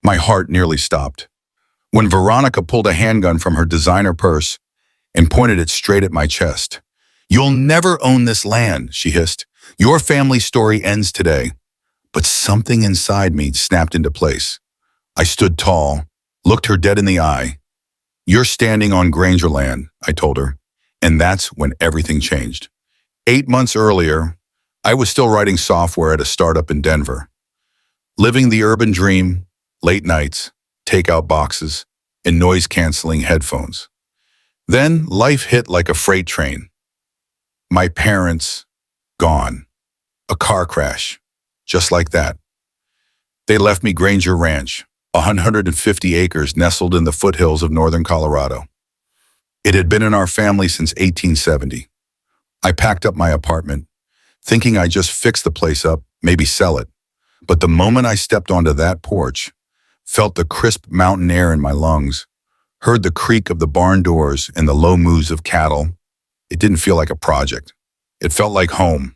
My heart nearly stopped. When Veronica pulled a handgun from her designer purse and pointed it straight at my chest. "You'll never own this land," she hissed. "Your family story ends today." But something inside me snapped into place. I stood tall, looked her dead in the eye. "You're standing on Granger land," I told her, and that's when everything changed. 8 months earlier, I was still writing software at a startup in Denver, living the urban dream, late nights, takeout boxes, and noise-canceling headphones. Then life hit like a freight train. My parents, gone. A car crash, just like that. They left me Granger Ranch, 150 acres nestled in the foothills of northern Colorado. It had been in our family since 1870. I packed up my apartment, thinking I'd just fix the place up, maybe sell it. But the moment I stepped onto that porch, felt the crisp mountain air in my lungs, heard the creak of the barn doors and the low moos of cattle, it didn't feel like a project. It felt like home.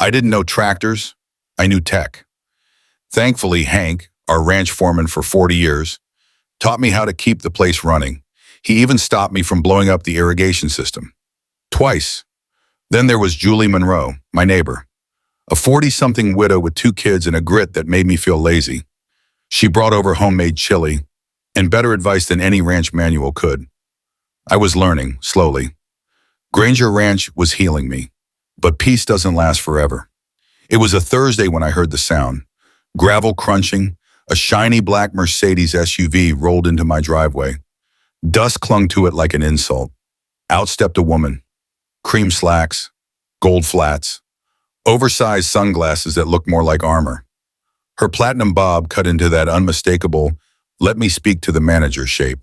I didn't know tractors. I knew tech. Thankfully, Hank, our ranch foreman for 40 years, taught me how to keep the place running. He even stopped me from blowing up the irrigation system. Twice. Then there was Julie Monroe, my neighbor, a 40-something widow with 2 kids and a grit that made me feel lazy. She brought over homemade chili and better advice than any ranch manual could. I was learning, slowly. Granger Ranch was healing me, but peace doesn't last forever. It was a Thursday when I heard the sound. Gravel crunching, a shiny black Mercedes SUV rolled into my driveway. Dust clung to it like an insult. Out stepped a woman. Cream slacks, gold flats, oversized sunglasses that looked more like armor. Her platinum bob cut into that unmistakable, "let me speak to the manager" shape.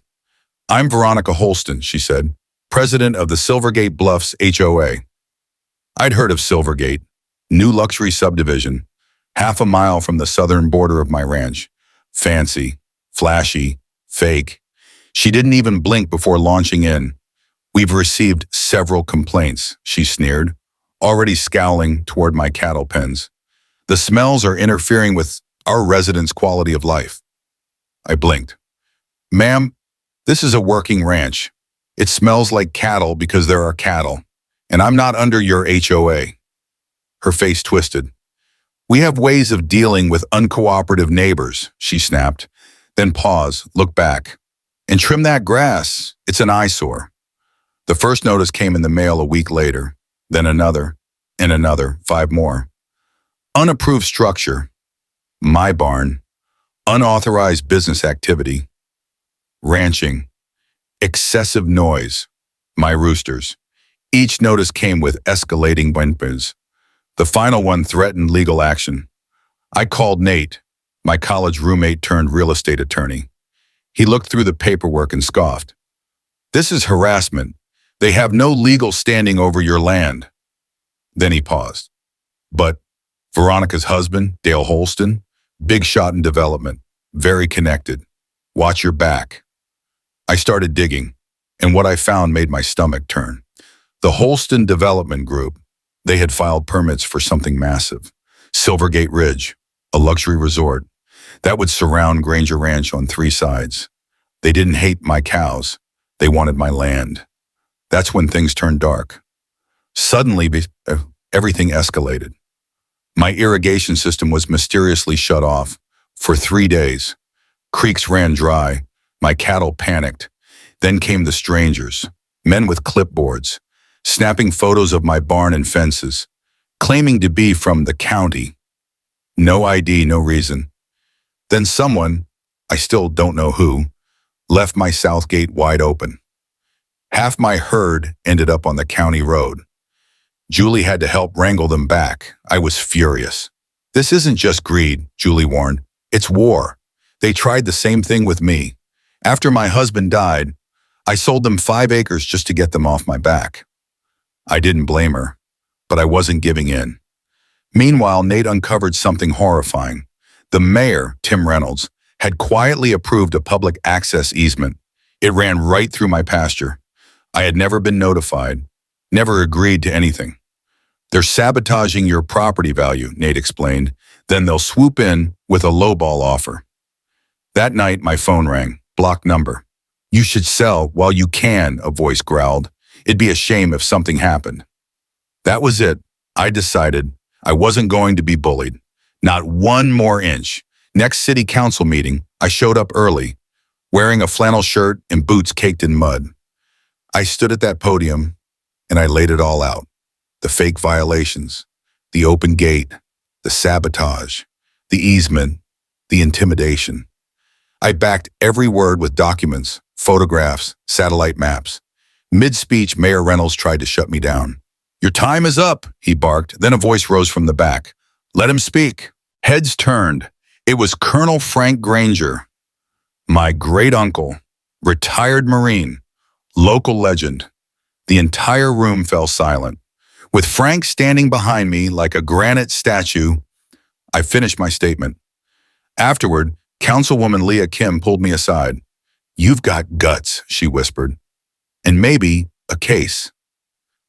"I'm Veronica Holston," she said, "president of the Silvergate Bluffs HOA. I'd heard of Silvergate, new luxury subdivision, half a mile from the southern border of my ranch. Fancy, flashy, fake. She didn't even blink before launching in. "We've received several complaints," she sneered, already scowling toward my cattle pens. "The smells are interfering with our residents' quality of life." I blinked. "Ma'am, this is a working ranch. It smells like cattle because there are cattle, and I'm not under your HOA. Her face twisted. "We have ways of dealing with uncooperative neighbors," she snapped, then paused, looked back. "And trim that grass, it's an eyesore." The first notice came in the mail a week later, then another, and another, 5 more. Unapproved structure, my barn, unauthorized business activity, ranching, excessive noise, my roosters. Each notice came with escalating bumpers. The final one threatened legal action. I called Nate, my college roommate turned real estate attorney. He looked through the paperwork and scoffed. "This is harassment. They have no legal standing over your land." Then he paused. "But Veronica's husband, Dale Holston, big shot in development, very connected. Watch your back." I started digging, and what I found made my stomach turn. The Holston Development Group, they had filed permits for something massive. Silvergate Ridge, a luxury resort that would surround Granger Ranch on 3 sides. They didn't hate my cows. They wanted my land. That's when things turned dark. Suddenly, everything escalated. My irrigation system was mysteriously shut off for 3 days. Creeks ran dry. My cattle panicked. Then came the strangers, men with clipboards, snapping photos of my barn and fences, claiming to be from the county. No ID, no reason. Then someone, I still don't know who, left my south gate wide open. Half my herd ended up on the county road. Julie had to help wrangle them back. I was furious. "This isn't just greed," Julie warned. "It's war. They tried the same thing with me. After my husband died, I sold them 5 acres just to get them off my back." I didn't blame her, but I wasn't giving in. Meanwhile, Nate uncovered something horrifying. The mayor, Tim Reynolds, had quietly approved a public access easement. It ran right through my pasture. I had never been notified, never agreed to anything. "They're sabotaging your property value," Nate explained. "Then they'll swoop in with a lowball offer." That night, my phone rang. Blocked number. You should sell while you can, a voice growled. It'd be a shame if something happened. That was it. I decided I wasn't going to be bullied. Not one more inch. Next city council meeting, I showed up early, wearing a flannel shirt and boots caked in mud. I stood at that podium and I laid it all out. The fake violations, the open gate, the sabotage, the easement, the intimidation. I backed every word with documents, photographs, satellite maps. Mid-speech, Mayor Reynolds tried to shut me down. Your time is up, he barked. Then a voice rose from the back. Let him speak. Heads turned. It was Colonel Frank Granger, my great-uncle, retired Marine, local legend. The entire room fell silent. With Frank standing behind me like a granite statue, I finished my statement. Afterward, Councilwoman Leah Kim pulled me aside. You've got guts, she whispered, and maybe a case.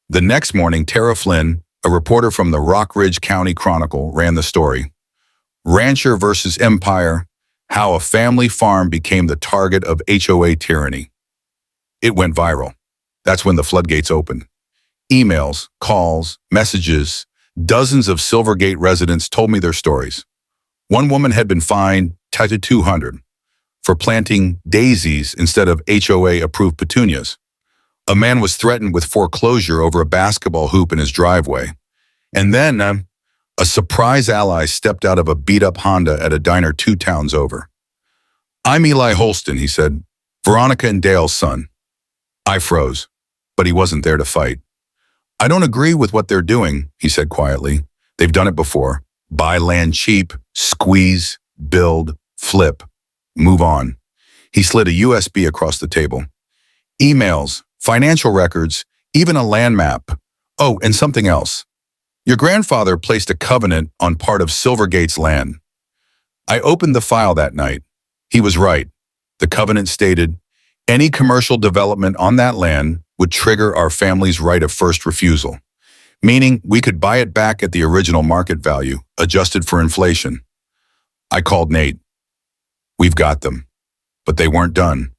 The next morning, Tara Flynn, a reporter from the Rock Ridge County Chronicle, ran the story. Rancher versus Empire, how a family farm became the target of HOA tyranny. It went viral. That's when the floodgates opened. Emails, calls, messages, dozens of Silvergate residents told me their stories. One woman had been fined $200 for planting daisies instead of HOA-approved petunias. A man was threatened with foreclosure over a basketball hoop in his driveway. And then a surprise ally stepped out of a beat-up Honda at a diner 2 towns over. I'm Eli Holston, he said, Veronica and Dale's son. I froze, but he wasn't there to fight. I don't agree with what they're doing, he said quietly. They've done it before. Buy land cheap, squeeze, build, flip, move on. He slid a USB across the table. Emails, financial records, even a land map. Oh, and something else. Your grandfather placed a covenant on part of Silvergate's land. I opened the file that night. He was right. The covenant stated, any commercial development on that land would trigger our family's right of first refusal, meaning we could buy it back at the original market value, adjusted for inflation. I called Nate. We've got them. But they weren't done.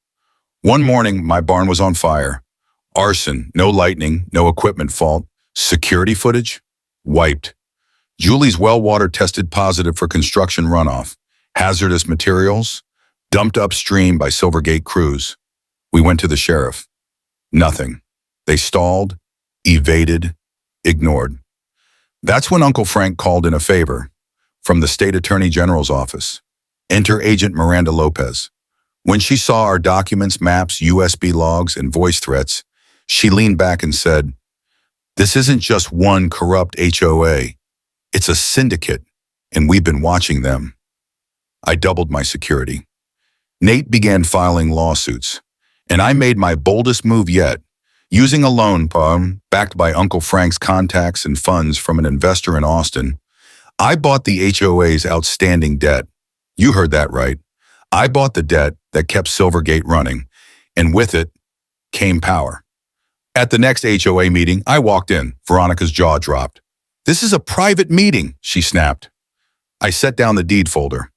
One morning, my barn was on fire. Arson, no lightning, no equipment fault. Security footage? Wiped. Julie's well water tested positive for construction runoff. Hazardous materials? Dumped upstream by Silvergate crews. We went to the sheriff. Nothing. They stalled, evaded, ignored. That's when Uncle Frank called in a favor from the state attorney general's office. Enter Agent Miranda Lopez. When she saw our documents, maps, USB logs, and voice threats, she leaned back and said, this isn't just one corrupt HOA. It's a syndicate, and we've been watching them. I doubled my security. Nate began filing lawsuits, and I made my boldest move yet, using a loan backed by Uncle Frank's contacts and funds from an investor in Austin. I bought the HOA's outstanding debt. You heard that right. I bought the debt that kept Silvergate running, and with it came power. At the next HOA meeting, I walked in. Veronica's jaw dropped. This is a private meeting, she snapped. I set down the deed folder.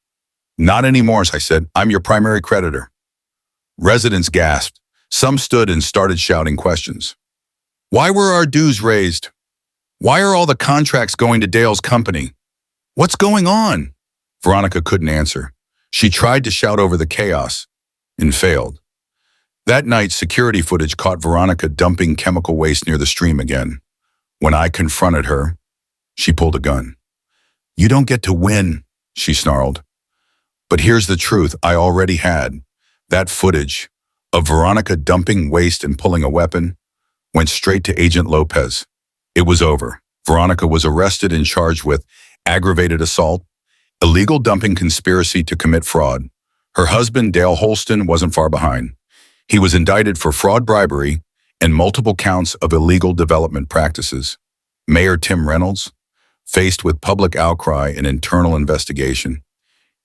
Not anymore, I said. I'm your primary creditor. Residents gasped. Some stood and started shouting questions. Why were our dues raised? Why are all the contracts going to Dale's company? What's going on? Veronica couldn't answer. She tried to shout over the chaos and failed. That night, security footage caught Veronica dumping chemical waste near the stream again. When I confronted her, she pulled a gun. You don't get to win, she snarled. But here's the truth I already had. That footage of Veronica dumping waste and pulling a weapon went straight to Agent Lopez. It was over. Veronica was arrested and charged with aggravated assault, illegal dumping conspiracy to commit fraud. Her husband, Dale Holston, wasn't far behind. He was indicted for fraud, bribery, and multiple counts of illegal development practices. Mayor Tim Reynolds, faced with public outcry and internal investigation,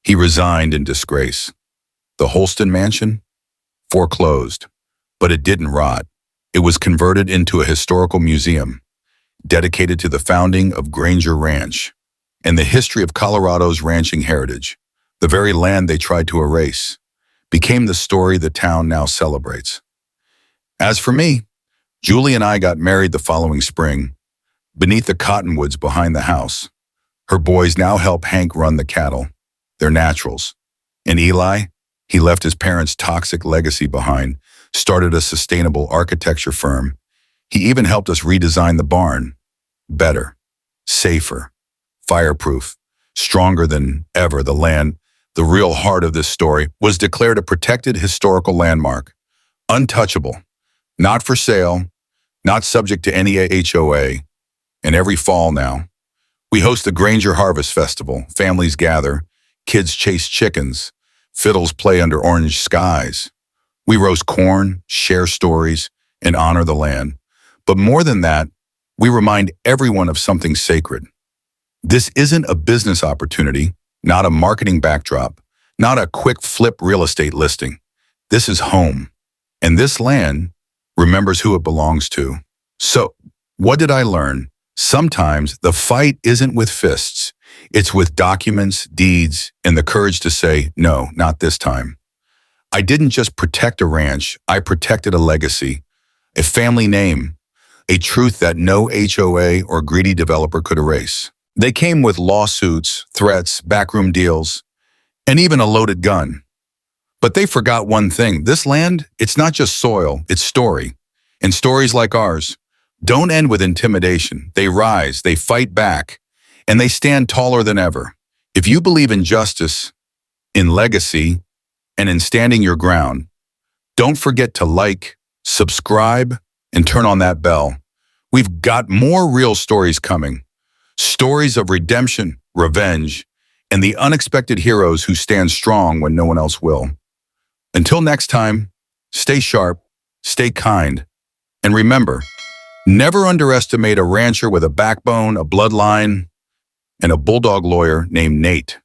he resigned in disgrace. The Holston mansion? Foreclosed. But it didn't rot. It was converted into a historical museum, dedicated to the founding of Granger Ranch and the history of Colorado's ranching heritage. The very land they tried to erase became the story the town now celebrates. As for me, Julie and I got married the following spring, beneath the cottonwoods behind the house. Her boys now help Hank run the cattle. They're naturals. And Eli, he left his parents' toxic legacy behind, started a sustainable architecture firm. He even helped us redesign the barn. Better, safer, fireproof, stronger than ever. The land, the real heart of this story, was declared a protected historical landmark. Untouchable, not for sale, not subject to any HOA. And every fall now, we host the Granger Harvest Festival. Families gather, kids chase chickens, fiddles play under orange skies. We roast corn, share stories, and honor the land. But more than that, we remind everyone of something sacred. This isn't a business opportunity, not a marketing backdrop, not a quick flip real estate listing. This is home. And this land remembers who it belongs to. So, what did I learn? Sometimes the fight isn't with fists. It's with documents, deeds, and the courage to say, no, not this time. I didn't just protect a ranch, I protected a legacy, a family name, a truth that no HOA or greedy developer could erase. They came with lawsuits, threats, backroom deals, and even a loaded gun. But they forgot one thing. This land, it's not just soil, it's story. And stories like ours don't end with intimidation. They rise, they fight back, and they stand taller than ever. If you believe in justice, in legacy, and in standing your ground, don't forget to like, subscribe, and turn on that bell. We've got more real stories coming. Stories of redemption, revenge, and the unexpected heroes who stand strong when no one else will. Until next time, stay sharp, stay kind, and remember, never underestimate a rancher with a backbone, a bloodline, and a bulldog lawyer named Nate.